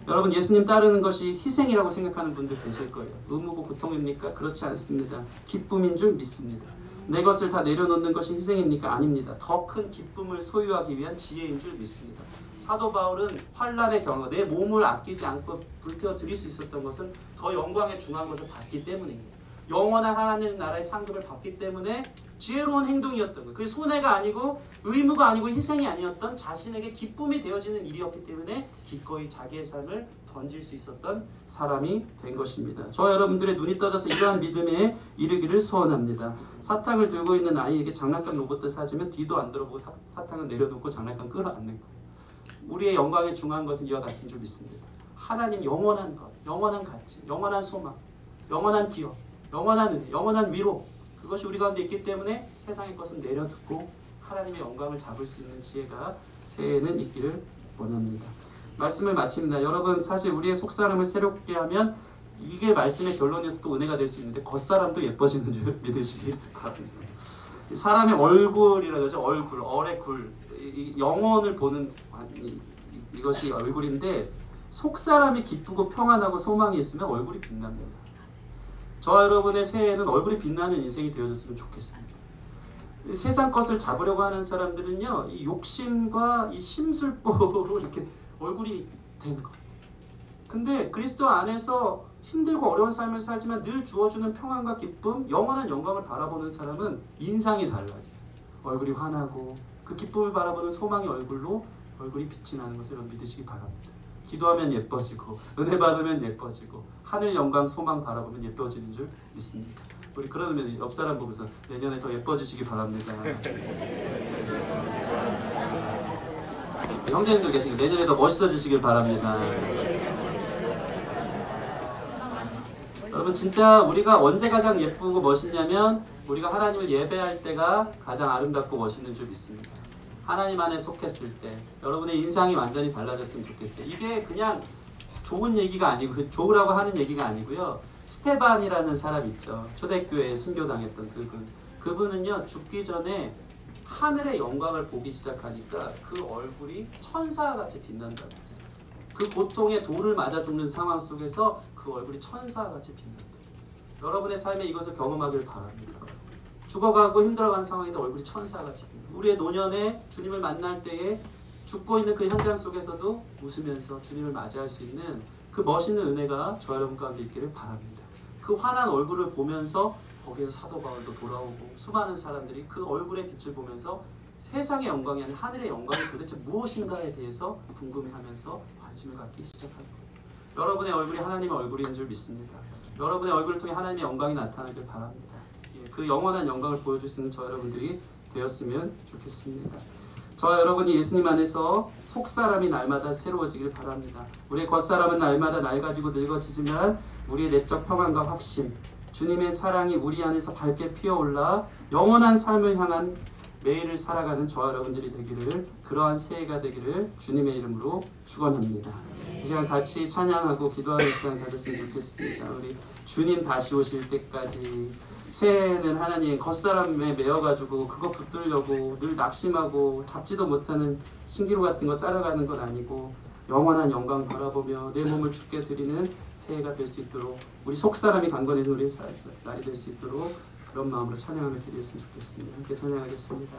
여러분, 예수님 따르는 것이 희생이라고 생각하는 분들 계실 거예요. 의무고 고통입니까? 그렇지 않습니다. 기쁨인 줄 믿습니다. 내 것을 다 내려놓는 것이 희생입니까? 아닙니다. 더 큰 기쁨을 소유하기 위한 지혜인 줄 믿습니다. 사도 바울은 환난의 경우 내 몸을 아끼지 않고 불태워 드릴 수 있었던 것은 더 영광에 중한 것을 받기 때문입니다. 영원한 하나님 나라의 상급을 받기 때문에 지혜로운 행동이었던 거예요. 그게 손해가 아니고 의무가 아니고 희생이 아니었던 자신에게 기쁨이 되어지는 일이었기 때문에 기꺼이 자기의 삶을 던질 수 있었던 사람이 된 것입니다. 저 여러분들의 눈이 떠져서 이러한 믿음에 이르기를 소원합니다. 사탕을 들고 있는 아이에게 장난감 로봇을 사주면 뒤도 안 들어보고 사탕을 내려놓고 장난감 끌어안는 거예요. 우리의 영광에 중요한 것은 이와 같은 줄 믿습니다. 하나님 영원한 것, 영원한 가치, 영원한 소망, 영원한 기업, 영원한 은혜, 영원한 위로, 그것이 우리 가운데 있기 때문에 세상의 것은 내려두고 하나님의 영광을 잡을 수 있는 지혜가 새해에는 있기를 원합니다. 말씀을 마칩니다. 여러분, 사실 우리의 속사람을 새롭게 하면 이게 말씀의 결론에서 또 은혜가 될 수 있는데 겉사람도 예뻐지는 줄 믿으시기 바랍니다. 사람의 얼굴이라고 하죠. 얼굴, 얼의 굴, 영혼을 보는 이것이 얼굴인데 속사람이 기쁘고 평안하고 소망이 있으면 얼굴이 빛납니다. 저와 여러분의 새해에는 얼굴이 빛나는 인생이 되어졌으면 좋겠습니다. 세상 것을 잡으려고 하는 사람들은요, 이 욕심과 이 심술보로 이렇게 얼굴이 되는 것 같아요. 근데 그리스도 안에서 힘들고 어려운 삶을 살지만 늘 주어주는 평안과 기쁨, 영원한 영광을 바라보는 사람은 인상이 달라져요. 얼굴이 환하고 그 기쁨을 바라보는 소망의 얼굴로 얼굴이 빛이 나는 것을 믿으시기 바랍니다. 기도하면 예뻐지고 은혜 받으면 예뻐지고 하늘 영광 소망 바라보면 예뻐지는 줄 믿습니다. 우리 그러면 옆 사람 보면서 내년에 더 예뻐지시기 바랍니다. 형제님들 계시니까 내년에 더 멋있어지시길 바랍니다. 여러분, 진짜 우리가 언제 가장 예쁘고 멋있냐면 우리가 하나님을 예배할 때가 가장 아름답고 멋있는 줄 믿습니다. 하나님 안에 속했을 때 여러분의 인상이 완전히 달라졌으면 좋겠어요. 이게 그냥 좋은 얘기가 아니고 좋으라고 하는 얘기가 아니고요. 스테반이라는 사람 있죠. 초대교회에 순교당했던 그분은요, 죽기 전에 하늘의 영광을 보기 시작하니까 그 얼굴이 천사같이 빛난다고 했어요. 그 고통의 돌을 맞아 죽는 상황 속에서 그 얼굴이 천사같이 빛난다. 여러분의 삶에 이것을 경험하길 바랍니다. 죽어가고 힘들어가는 상황인데 얼굴이 천사같이 빛난다. 우리의 노년에 주님을 만날 때에 죽고 있는 그 현장 속에서도 웃으면서 주님을 맞이할 수 있는 그 멋있는 은혜가 저 여러분 가운데 있기를 바랍니다. 그 환한 얼굴을 보면서 거기에서 사도 바울도 돌아오고 수많은 사람들이 그 얼굴의 빛을 보면서 세상의 영광이 아닌 하늘의 영광이 도대체 무엇인가에 대해서 궁금해하면서 관심을 갖기 시작할 거예요. 여러분의 얼굴이 하나님의 얼굴인 줄 믿습니다. 여러분의 얼굴을 통해 하나님의 영광이 나타나길 바랍니다. 그 영원한 영광을 보여줄 수 있는 저 여러분들이 되었으면 좋겠습니다. 저와 여러분이 예수님 안에서 속사람이 날마다 새로워지길 바랍니다. 우리의 겉사람은 날마다 낡아지고 늙어지지만 우리의 내적 평안과 확신, 주님의 사랑이 우리 안에서 밝게 피어올라 영원한 삶을 향한 매일을 살아가는 저와 여러분들이 되기를, 그러한 새해가 되기를 주님의 이름으로 축원합니다. 이 시간 같이 찬양하고 기도하는 시간 가졌으면 좋겠습니다. 우리 주님 다시 오실 때까지 새해는 하나님 겉사람에 매여가지고 그거 붙들려고 늘 낙심하고 잡지도 못하는 신기루 같은 거 따라가는 건 아니고 영원한 영광 바라보며 내 몸을 주께 드리는 새해가 될 수 있도록, 우리 속사람이 강건해진 우리의 날이 될 수 있도록 그런 마음으로 찬양하며 기도했으면 좋겠습니다. 함께 찬양하겠습니다.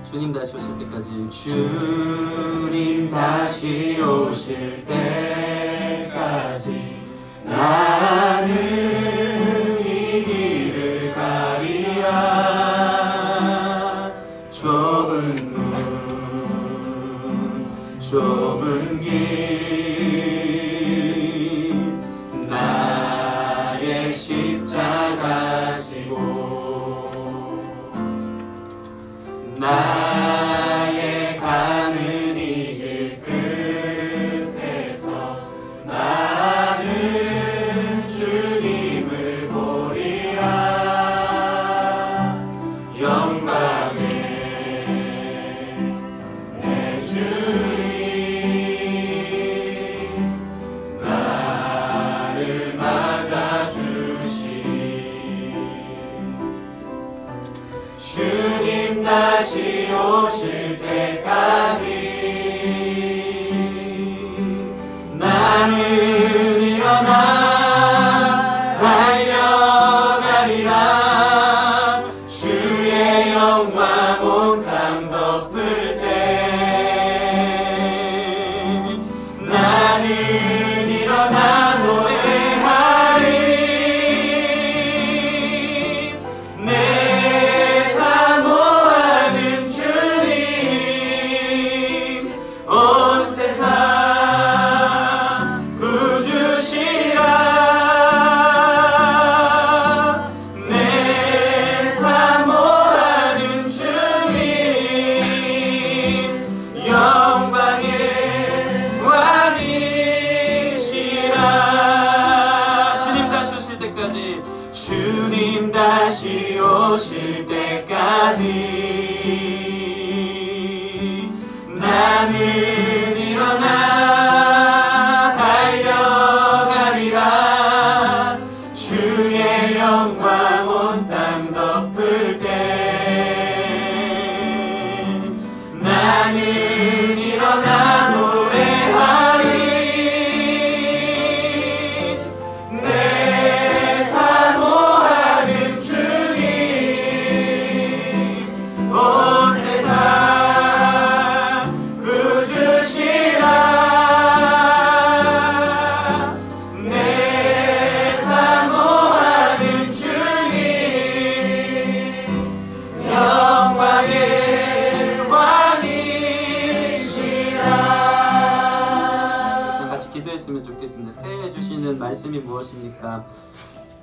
주님 다시 오실 때까지, 주님 다시 오실 때까지 나는 이 길을 가리라. 좁은 문 좁은 길 나의 십자가 지고 나의 가는 이 길 끝에서 나는 주님을 보리라. 영광의 내 주님 나를 맞아주시리. 주님 다시 오실 때까지 나는 일어나 달려가리라. 주의 영광 온 땅 덮을 때 나는 일어나 노래하리. 내 사모하는 주님 온 세상 구주시라. 내 사모하는 주님 영광의 왕이시라. 주님 다시 오실 때까지, 주님 다시 오실 때까지 나는 일어나 달려가리라. 주의 영광 온 땅 덮을 때 나는 일어나 노래하리. 내 사모하는 주님 온 세상 구주시라. 내 사모하는 주님 영광의 왕이시라. 지금 같이 기도했으면 좋겠습니다. 새해 주시는 말씀이 무엇입니까?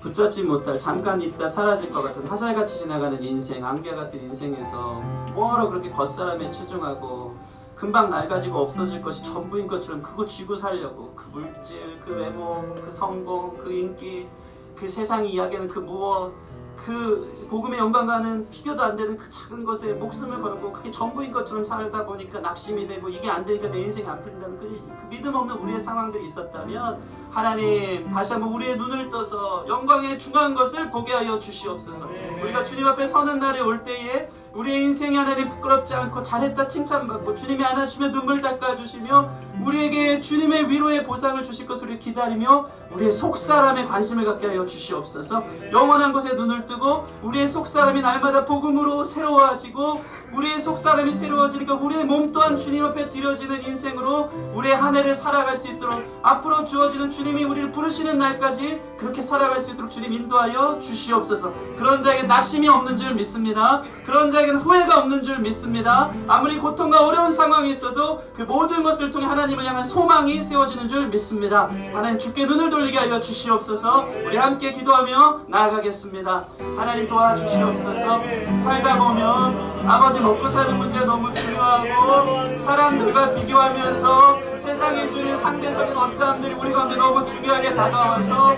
붙잡지 못할, 잠깐 있다 사라질 것 같은 화살같이 지나가는 인생, 안개같은 인생에서 뭐하러 그렇게 겉사람에 치중하고 금방 낡아지고 없어질 것이 전부인 것처럼 그거 쥐고 살려고, 그 물질, 그 외모, 그 성공, 그 인기, 그 세상이 이야기하는 그 무엇, 그 복음의 영광과는 비교도 안 되는 그 작은 것에 목숨을 걸고 그게 전부인 것처럼 살다 보니까 낙심이 되고 이게 안 되니까 내 인생이 안 풀린다는 그 믿음 없는 우리의 상황들이 있었다면 하나님 다시 한번 우리의 눈을 떠서 영광의 중한 것을 보게 하여 주시옵소서. 우리가 주님 앞에 서는 날에 올 때에 우리의 인생이 하나님 부끄럽지 않고 잘했다 칭찬받고 주님이 안아주시며 눈물 닦아주시며 우리에게 주님의 위로의 보상을 주실 것을 우리 기다리며 우리의 속사람에 관심을 갖게 하여 주시옵소서. 영원한 곳에 눈을 뜨고 우리의 속사람이 날마다 복음으로 새로워지고 우리의 속사람이 새로워지니까 우리의 몸 또한 주님 앞에 드려지는 인생으로 우리의 한 해를 살아갈 수 있도록 앞으로 주어지는 주님이 우리를 부르시는 날까지 그렇게 살아갈 수 있도록 주님 인도하여 주시옵소서. 그런 자에게 낙심이 없는 줄 믿습니다. 그런 자에게는 후회가 없는 줄 믿습니다. 아무리 고통과 어려운 상황이 있어도 그 모든 것을 통해 하나님을 향한 소망이 세워지는 줄 믿습니다. 하나님 주께 눈을 돌리게 하여 주시옵소서. 우리 함께 기도하며 나아가겠습니다. 하나님 도와주시옵소서. 살다 보면 아버지 먹고 사는 문제 너무 중요하고 사람들과 비교하면서 세상이 주는 상대적인 어떠함들이 우리 가운데 너무 중요하게 다가와서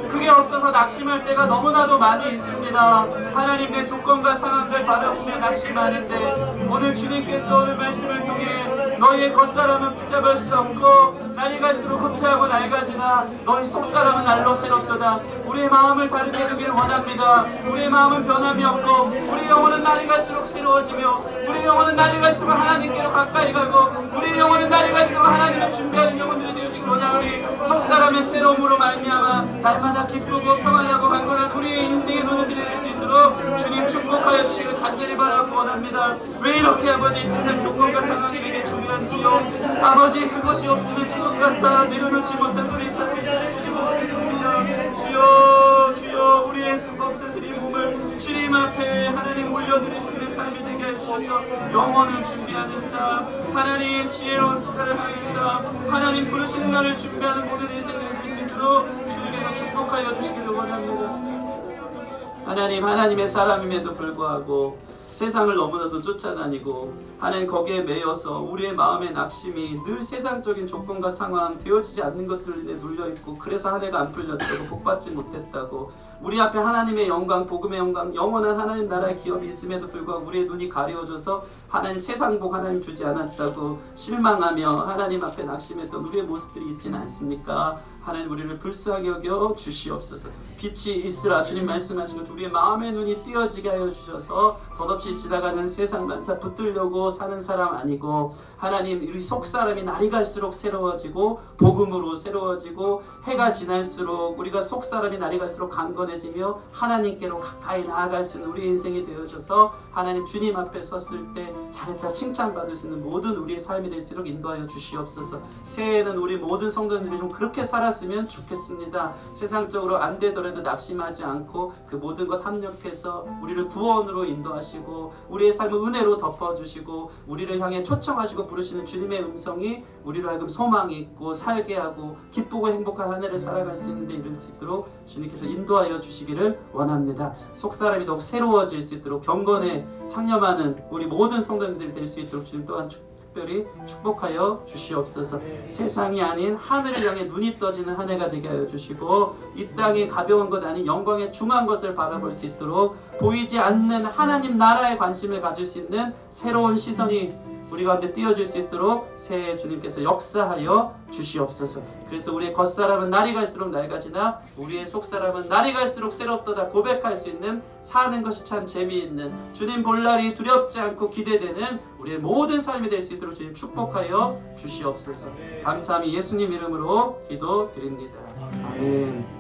그게 없어서 낙심할 때가 너무나도 많이 있습니다. 하나님 내 조건과 상황들 바라보며 낙심하는데 오늘 주님께서 오늘 말씀을 통해 너희의 겉사람은 붙잡을 수 없고 날이 갈수록 후퇴하고 낡아지나 너희 속사람은 날로 새롭도다. 우리의 마음을 다르게 되기를 원합니다. 우리의 마음은 변함이 없고 우리의 영혼은 날이 갈수록 새로워지며 우리의 영혼은 날이 갈수록 하나님께로 가까이 가고 우리의 영혼은 날이 갈수록 하나님을 준비하는 영혼들이 되어지길 원하오니 속사람의 새로움으로 말미암아 날마다 기쁘고 평안하고 강건한 우리의 인생의 눈을 들일 수 있도록 주님 축복하여 주시기를 간절히 바라고 원합니다. 왜 이렇게 아버지 세상 교권과 상황이 되게 중요한지요. 아버지 그것이 없으면 죽을 것 같아 내려놓지 못한 우리 삶을 주님 모르겠습니다. 주여 주여 우리의 수법자들이 몸을 주님 앞에 하나님 올려드릴 수 있는 삶이 되게 해주셔서 영혼을 준비하는 삶 하나님 지혜로운 기타를 하는 삶 하나님 부르시는 날을 준비하는 모든 인생을 될 수 있도록 주님께서 축복하여 주시기를 원합니다. 하나님 하나님의 사람임에도 불구하고 세상을 너무나도 쫓아다니고 하나님 거기에 매여서 우리의 마음의 낙심이 늘 세상적인 조건과 상황 되어지지 않는 것들에 눌려있고 그래서 한 해가 안 풀렸다고 복받지 못했다고 우리 앞에 하나님의 영광 복음의 영광 영원한 하나님 나라의 기업이 있음에도 불구하고 우리의 눈이 가려워져서 하나님 세상복 하나님 주지 않았다고 실망하며 하나님 앞에 낙심했던 우리의 모습들이 있지는 않습니까? 하나님 우리를 불쌍히 여겨 주시옵소서. 빛이 있으라 주님 말씀하신 것 우리의 마음의 눈이 띄어지게 하여 주셔서 덧없이 지나가는 세상 만사 붙들려고 사는 사람 아니고 하나님 우리 속사람이 날이 갈수록 새로워지고 복음으로 새로워지고 해가 지날수록 우리가 속사람이 날이 갈수록 강건해지며 하나님께로 가까이 나아갈 수 있는 우리 인생이 되어져서 하나님 주님 앞에 섰을 때 잘했다 칭찬받을 수 있는 모든 우리의 삶이 될 수 있도록 인도하여 주시옵소서. 새해에는 우리 모든 성도님들이 좀 그렇게 살았으면 좋겠습니다. 세상적으로 안 되더라도 낙심하지 않고 그 모든 것 합력해서 우리를 구원으로 인도하시고 우리의 삶을 은혜로 덮어주시고 우리를 향해 초청하시고 부르시는 주님의 음성이 우리로 하여금 소망이 있고 살게 하고 기쁘고 행복한 한 해를 살아갈 수 있는 데 이를 수 있도록 주님께서 인도하여 주시기를 원합니다. 속사람이 더욱 새로워질 수 있도록 경건에 창념하는 우리 모든 성도님들이 될 수 있도록 주님 또한 특별히 축복하여 주시옵소서. 세상이 아닌 하늘을 향해 눈이 떠지는 한 해가 되게 하여 주시고 이 땅의 가벼운 것 아닌 영광의 중한 것을 바라볼 수 있도록 보이지 않는 하나님 나라에 관심을 가질 수 있는 새로운 시선이 우리 가운데 띄어질 수 있도록 새해 주님께서 역사하여 주시옵소서. 그래서 우리의 겉사람은 날이 갈수록 낡아지나 우리의 속사람은 날이 갈수록 새롭도다 고백할 수 있는 사는 것이 참 재미있는 주님 볼 날이 두렵지 않고 기대되는 우리의 모든 삶이 될 수 있도록 주님 축복하여 주시옵소서. 감사함이 예수님 이름으로 기도드립니다. 아멘.